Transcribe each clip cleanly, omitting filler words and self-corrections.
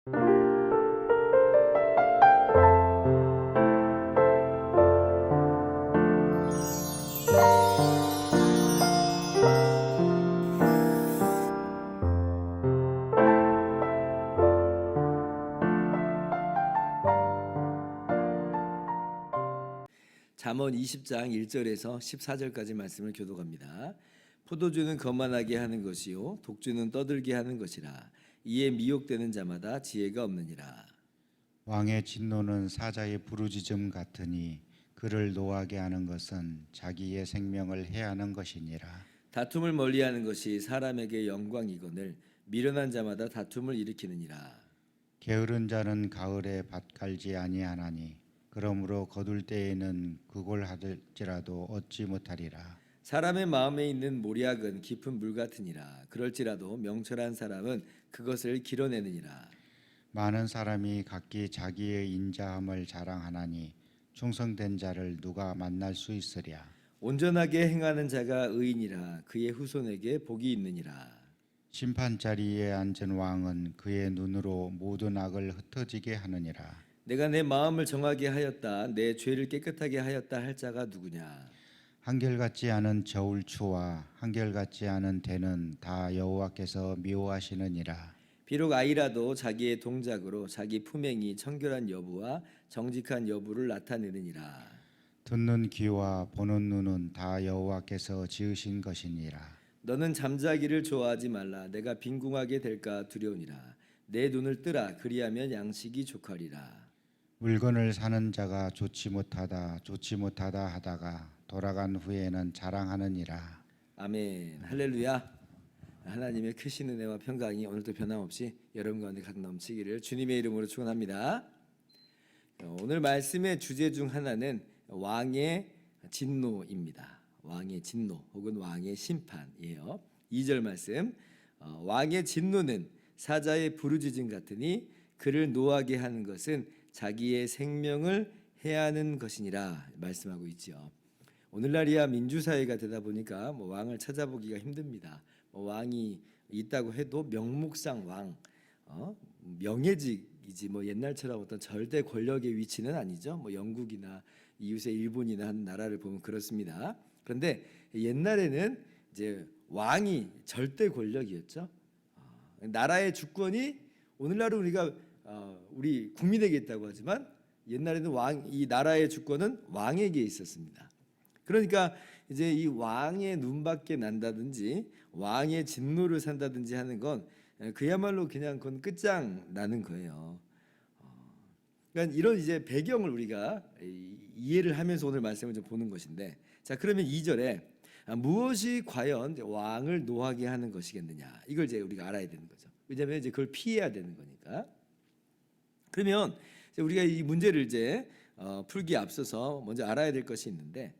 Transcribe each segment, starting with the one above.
잠언 20장 1절에서 14절까지 말씀을 교독합니다. 포도주는 거만하게 하는 것이요 독주는 떠들게 하는 것이라. 이에 미혹되는 자마다 지혜가 없느니라. 왕의 진노는 사자의 부르짖음 같으니 그를 노하게 하는 것은 자기의 생명을 해하는 것이니라. 다툼을 멀리하는 것이 사람에게 영광이거늘 미련한 자마다 다툼을 일으키느니라. 게으른 자는 가을에 밭 갈지 아니하나니 그러므로 거둘 때에는 그골 하들지라도 얻지 못하리라. 사람의 마음에 있는 모략은 깊은 물 같으니라. 그럴지라도 명철한 사람은 그것을 길어내느니라. 많은 사람이 각기 자기의 인자함을 자랑하나니 충성된 자를 누가 만날 수 있으랴. 온전하게 행하는 자가 의인이라. 그의 후손에게 복이 있느니라. 심판 자리에 앉은 왕은 그의 눈으로 모든 악을 흩어지게 하느니라. 내가 내 마음을 정하게 하였다. 내 죄를 깨끗하게 하였다 할 자가 누구냐. 한결같지 않은 저울추와 한결같지 않은 대는 다 여호와께서 미워하시느니라. 비록 아이라도 자기의 동작으로 자기 품행이 청결한 여부와 정직한 여부를 나타내느니라. 듣는 귀와 보는 눈은 다 여호와께서 지으신 것이니라. 너는 잠자기를 좋아하지 말라. 내가 빈궁하게 될까 두려우니라. 내 눈을 뜨라. 그리하면 양식이 족하리라. 물건을 사는 자가 좋지 못하다 하다가 돌아간 후에는 자랑하느니라. 아멘. 할렐루야. 하나님의 크신 은혜와 평강이 오늘도 변함없이 여러분 가운데 가득 넘치기를 주님의 이름으로 축원합니다. 오늘 말씀의 주제 중 하나는 왕의 진노입니다. 왕의 진노 혹은 왕의 심판이에요. 2절 말씀, 왕의 진노는 사자의 부르짖음 같으니 그를 노하게 하는 것은 자기의 생명을 해하는 것이니라 말씀하고 있죠. 오늘날이야 민주사회가 되다 보니까 왕을 찾아보기가 힘듭니다. 왕이 있다고 해도 명목상 왕, 명예직이지 옛날처럼 어떤 절대 권력의 위치는 아니죠. 영국이나 이웃의 일본이나 한 나라를 보면 그렇습니다. 그런데 옛날에는 이제 왕이 절대 권력이었죠. 나라의 주권이 오늘날은 우리가 우리 국민에게 있다고 하지만 옛날에는 이 나라의 주권은 왕에게 있었습니다. 그러니까 이제 이 왕의 눈밖에 난다든지 왕의 진노를 산다든지 하는 건 그야말로 그냥 그건 끝장나는 거예요. 그러니까 이런 이제 배경을 우리가 이해를 하면서 오늘 말씀을 좀 보는 것인데, 자 그러면 2절에 무엇이 과연 왕을 노하게 하는 것이겠느냐, 이걸 이제 우리가 알아야 되는 거죠. 왜냐하면 이제 그걸 피해야 되는 거니까. 그러면 우리가 이 문제를 이제 풀기에 앞서서 먼저 알아야 될 것이 있는데,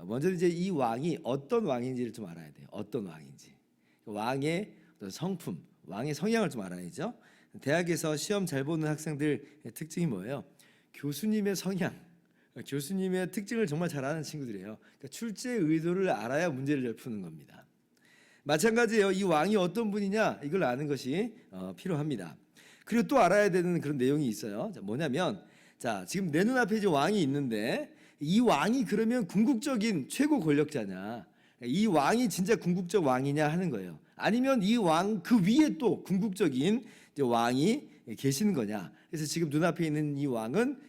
먼저 이제 이 왕이 어떤 왕인지를 좀 알아야 돼요. 어떤 왕인지, 왕의 어떤 성품, 왕의 성향을 좀 알아야죠. 대학에서 시험 잘 보는 학생들의 특징이 뭐예요? 교수님의 성향, 교수님의 특징을 정말 잘 아는 친구들이에요. 그러니까 출제 의도를 알아야 문제를 잘 푸는 겁니다. 마찬가지예요. 이 왕이 어떤 분이냐, 이걸 아는 것이 필요합니다. 그리고 또 알아야 되는 그런 내용이 있어요. 뭐냐면, 자 지금 내 눈앞에 이제 왕이 있는데, 이 왕이 그러면 궁극적인 최고 권력자냐, 이 왕이 진짜 궁극적 왕이냐 하는 거예요. 아니면 이 왕 그 위에 또 궁극적인 이제 왕이 계시는 거냐. 그래서 지금 눈앞에 있는 이 왕은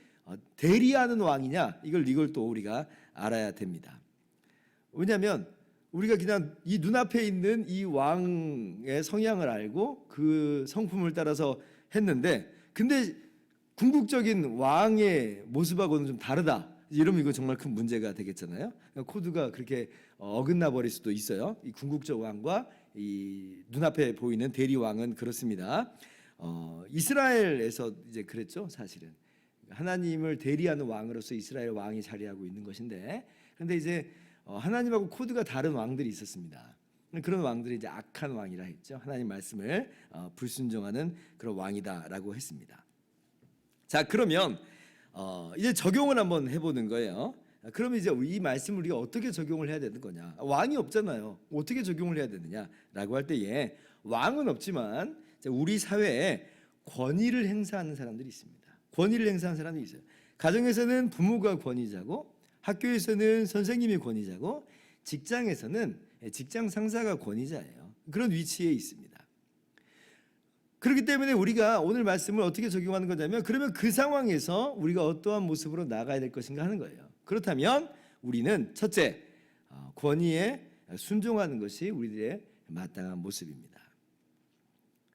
대리하는 왕이냐, 이걸 또 우리가 알아야 됩니다. 왜냐하면 우리가 그냥 이 눈앞에 있는 이 왕의 성향을 알고 그 성품을 따라서 했는데, 근데 궁극적인 왕의 모습하고는 좀 다르다, 이러면 이거 정말 큰 문제가 되겠잖아요. 코드가 그렇게 어긋나 버릴 수도 있어요. 이 궁극적 왕과 이 눈앞에 보이는 대리 왕은 그렇습니다. 이스라엘에서 이제 그랬죠. 사실은 하나님을 대리하는 왕으로서 이스라엘 왕이 자리하고 있는 것인데, 그런데 이제 하나님하고 코드가 다른 왕들이 있었습니다. 그런 왕들이 이제 악한 왕이라 했죠. 하나님 말씀을 불순종하는 그런 왕이다라고 했습니다. 자 그러면 이제 적용을 한번 해보는 거예요. 그러면 이제 이 말씀을 우리가 어떻게 적용을 해야 되는 거냐? 왕이 없잖아요. 어떻게 적용을 해야 되느냐라고 할 때에, 왕은 없지만 우리 사회에 권위를 행사하는 사람들이 있습니다. 권위를 행사하는 사람이 있어요. 가정에서는 부모가 권위자고, 학교에서는 선생님이 권위자고, 직장에서는 직장 상사가 권위자예요. 그런 위치에 있습니다. 그렇기 때문에 우리가 오늘 말씀을 어떻게 적용하는 거냐면, 그러면 그 상황에서 우리가 어떠한 모습으로 나가야 될 것인가 하는 거예요. 그렇다면 우리는 첫째, 권위에 순종하는 것이 우리들의 마땅한 모습입니다.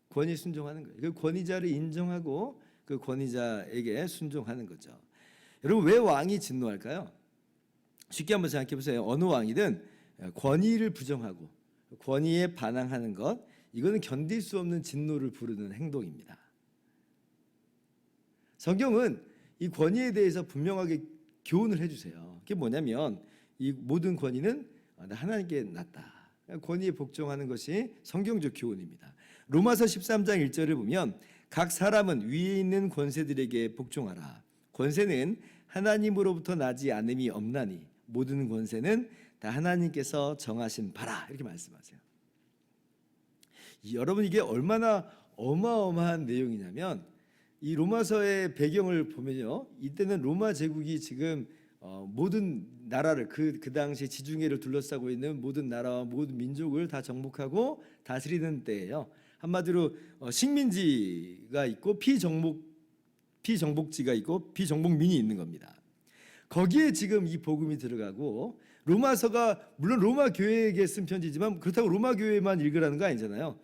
권위에 순종하는 거예요. 그 권위자를 인정하고 그 권위자에게 순종하는 거죠. 여러분, 왜 왕이 진노할까요? 쉽게 한번 생각해 보세요. 어느 왕이든 권위를 부정하고 권위에 반항하는 것, 이거는 견딜 수 없는 진노를 부르는 행동입니다. 성경은 이 권위에 대해서 분명하게 교훈을 해주세요. 그게 뭐냐면, 이 모든 권위는 하나님께 났다. 권위에 복종하는 것이 성경적 교훈입니다. 로마서 13장 1절을 보면, 각 사람은 위에 있는 권세들에게 복종하라. 권세는 하나님으로부터 나지 않음이 없나니 모든 권세는 다 하나님께서 정하신 바라. 이렇게 말씀하세요. 여러분, 이게 얼마나 어마어마한 내용이냐면, 이 로마서의 배경을 보면요, 이때는 로마 제국이 지금 모든 나라를, 그 당시 지중해를 둘러싸고 있는 모든 나라와 모든 민족을 다 정복하고 다스리는 때예요. 한마디로 식민지가 있고 피정복지가 있고 피정복민이 있는 겁니다. 거기에 지금 이 복음이 들어가고, 로마서가 물론 로마 교회에게 쓴 편지지만 그렇다고 로마 교회만 읽으라는 거 아니잖아요.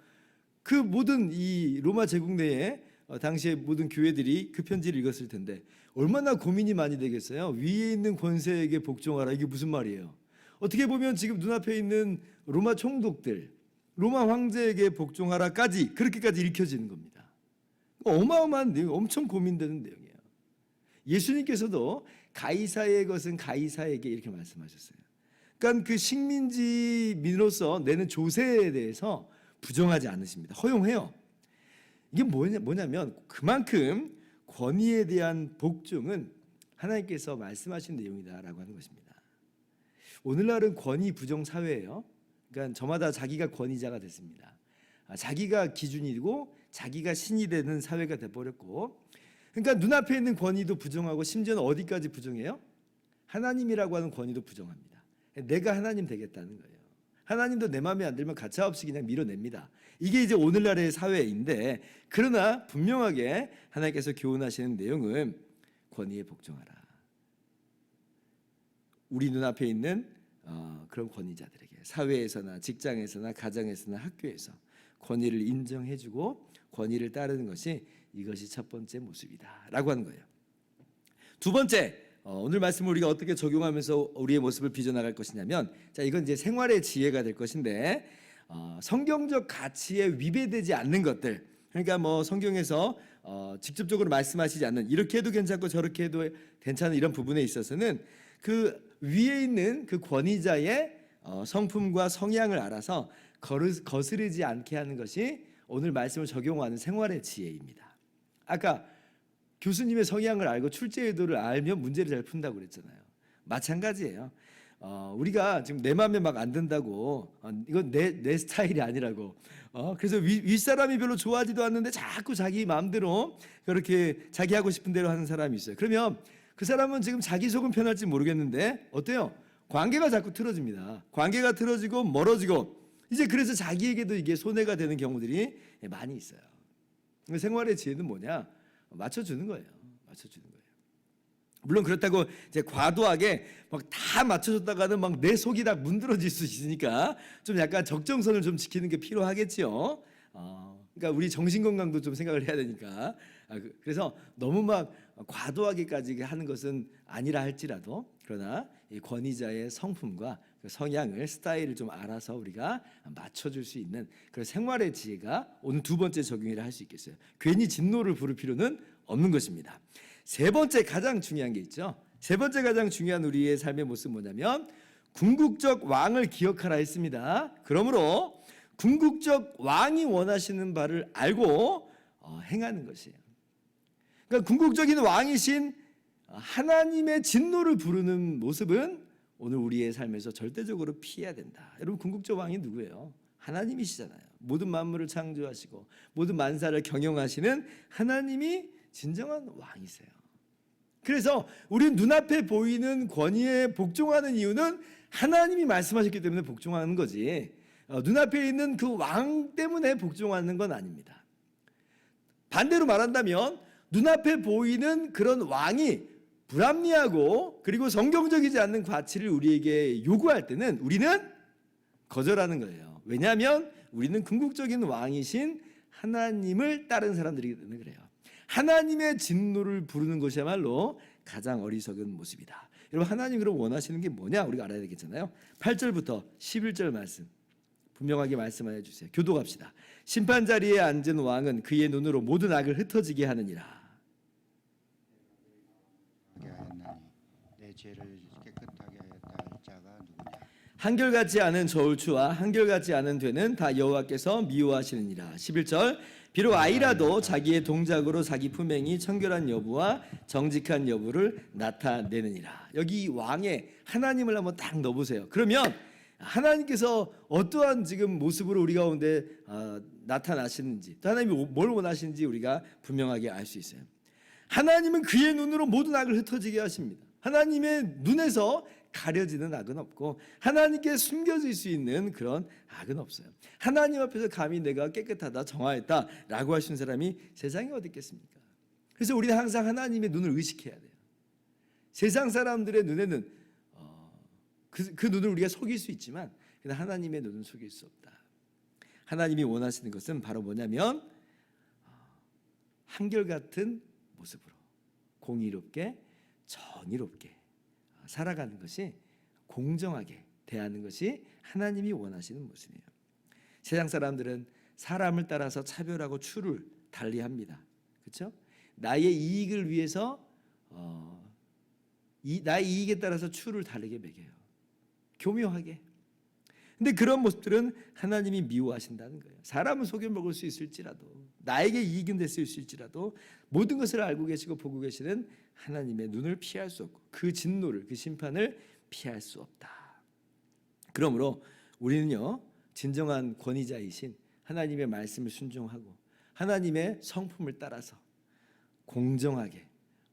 그 모든 이 로마 제국 내에 당시의 모든 교회들이 그 편지를 읽었을 텐데 얼마나 고민이 많이 되겠어요. 위에 있는 권세에게 복종하라, 이게 무슨 말이에요? 어떻게 보면 지금 눈앞에 있는 로마 총독들, 로마 황제에게 복종하라까지, 그렇게까지 읽혀지는 겁니다. 어마어마한 내용, 엄청 고민되는 내용이에요. 예수님께서도 가이사의 것은 가이사에게 이렇게 말씀하셨어요. 그러니까 그 식민지민으로서 내는 조세에 대해서 부정하지 않으십니다. 허용해요. 이게 뭐냐면 그만큼 권위에 대한 복종은 하나님께서 말씀하신 내용이다라고 하는 것입니다. 오늘날은 권위 부정 사회예요. 그러니까 저마다 자기가 권위자가 됐습니다. 자기가 기준이고 자기가 신이 되는 사회가 돼버렸고, 그러니까 눈앞에 있는 권위도 부정하고, 심지어는 어디까지 부정해요? 하나님이라고 하는 권위도 부정합니다. 내가 하나님 되겠다는 거예요. 하나님도 내 마음에 안 들면 가차없이 그냥 밀어냅니다. 이게 이제 오늘날의 사회인데, 그러나 분명하게 하나님께서 교훈하시는 내용은 권위에 복종하라. 우리 눈앞에 있는 그런 권위자들에게 사회에서나 직장에서나 가정에서나 학교에서 권위를 인정해주고 권위를 따르는 것이, 이것이 첫 번째 모습이다라고 하는 거예요. 두 번째, 오늘 말씀을 우리가 어떻게 적용하면서 우리의 모습을 빚어나갈 것이냐면, 자, 이건 이제 생활의 지혜가 될 것인데, 성경적 가치에 위배되지 않는 것들, 그러니까 뭐 성경에서 직접적으로 말씀하시지 않는, 이렇게 해도 괜찮고 저렇게 해도 괜찮은 이런 부분에 있어서는 그 위에 있는 그 권위자의 성품과 성향을 알아서 거스르지 않게 하는 것이 오늘 말씀을 적용하는 생활의 지혜입니다. 아까 교수님의 성향을 알고 출제 의도를 알면 문제를 잘 푼다고 그랬잖아요. 마찬가지예요. 우리가 지금 내 마음에 막 안 든다고, 이건 내 스타일이 아니라고, 그래서 윗사람이 별로 좋아하지도 않는데 자꾸 자기 마음대로 그렇게 자기 하고 싶은 대로 하는 사람이 있어요. 그러면 그 사람은 지금 자기 속은 편할지 모르겠는데 어때요? 관계가 자꾸 틀어집니다. 관계가 틀어지고 멀어지고, 이제 그래서 자기에게도 이게 손해가 되는 경우들이 많이 있어요. 생활의 지혜는 뭐냐? 맞춰주는 거예요. 맞춰주는 거예요. 물론 그렇다고 이제 과도하게 막 다 맞춰줬다가는 막 내 속이 다 문드러질 수 있으니까 좀 약간 적정선을 좀 지키는 게 필요하겠죠. 그러니까 우리 정신 건강도 좀 생각을 해야 되니까. 그래서 너무 막 과도하게까지 하는 것은 아니라 할지라도, 그러나 이 권위자의 성품과 그 성향을, 스타일을 좀 알아서 우리가 맞춰줄 수 있는 그런 생활의 지혜가 오늘 두 번째 적용이라 할 수 있겠어요. 괜히 진노를 부를 필요는 없는 것입니다. 세 번째 가장 중요한 게 있죠. 세 번째 가장 중요한 우리의 삶의 모습은 뭐냐면, 궁극적 왕을 기억하라 했습니다. 그러므로 궁극적 왕이 원하시는 바를 알고 행하는 것이에요. 그러니까 궁극적인 왕이신 하나님의 진노를 부르는 모습은 오늘 우리의 삶에서 절대적으로 피해야 된다. 여러분, 궁극적 왕이 누구예요? 하나님이시잖아요. 모든 만물을 창조하시고 모든 만사를 경영하시는 하나님이 진정한 왕이세요. 그래서 우리 눈앞에 보이는 권위에 복종하는 이유는 하나님이 말씀하셨기 때문에 복종하는 거지, 눈앞에 있는 그 왕 때문에 복종하는 건 아닙니다. 반대로 말한다면 눈앞에 보이는 그런 왕이 불합리하고 그리고 성경적이지 않는 가치를 우리에게 요구할 때는 우리는 거절하는 거예요. 왜냐하면 우리는 궁극적인 왕이신 하나님을 따른 사람들이기 때문에 그래요. 하나님의 진노를 부르는 것이야말로 가장 어리석은 모습이다. 여러분, 하나님 그럼 원하시는 게 뭐냐 우리가 알아야 되겠잖아요. 8절부터 11절 말씀 분명하게 말씀해 주세요. 교독합시다. 심판 자리에 앉은 왕은 그의 눈으로 모든 악을 흩어지게 하느니라. 내 죄를 깨끗하게 하였다 할 자가 누구냐? 한결같지 않은 저울추와 한결같지 않은 되는 다 여호와께서 미워하시느니라. 11절 비록 아이라도 자기의 동작으로 자기 품행이 청결한 여부와 정직한 여부를 나타내느니라. 여기 왕의 하나님을 한번 딱 넣어보세요. 그러면 하나님께서 어떠한 지금 모습으로 우리 가운데 나타나시는지, 또 하나님이 뭘 원하시는지 우리가 분명하게 알 수 있어요. 하나님은 그의 눈으로 모든 악을 흩어지게 하십니다. 하나님의 눈에서 가려지는 악은 없고 하나님께 숨겨질 수 있는 그런 악은 없어요. 하나님 앞에서 감히 내가 깨끗하다 정화했다라고 하신 사람이 세상에 어디 있겠습니까? 그래서 우리는 항상 하나님의 눈을 의식해야 돼요. 세상 사람들의 눈에는 그 눈을 우리가 속일 수 있지만 하나님의 눈은 속일 수 없다. 하나님이 원하시는 것은 바로 뭐냐면 한결같은 모습으로 공의롭게 정의롭게 살아가는 것이, 공정하게 대하는 것이 하나님이 원하시는 모습이에요. 세상 사람들은 사람을 따라서 차별하고 추를 달리합니다. 그렇죠? 나의 이익을 위해서 나의 이익에 따라서 추를 다르게 매겨요. 교묘하게. 근데 그런 모습들은 하나님이 미워하신다는 거예요. 사람은 속여먹을 수 있을지라도, 나에게 이익은 됐을 수 있을지라도 모든 것을 알고 계시고 보고 계시는 하나님의 눈을 피할 수 없고 그 진노를, 그 심판을 피할 수 없다. 그러므로 우리는요, 진정한 권위자이신 하나님의 말씀을 순종하고 하나님의 성품을 따라서 공정하게,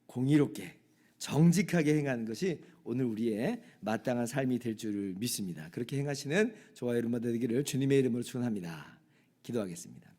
공의롭게, 정직하게 행하는 것이 오늘 우리의 마땅한 삶이 될 줄을 믿습니다. 그렇게 행하시는 저와 여러분 되기를 주님의 이름으로 축원합니다. 기도하겠습니다.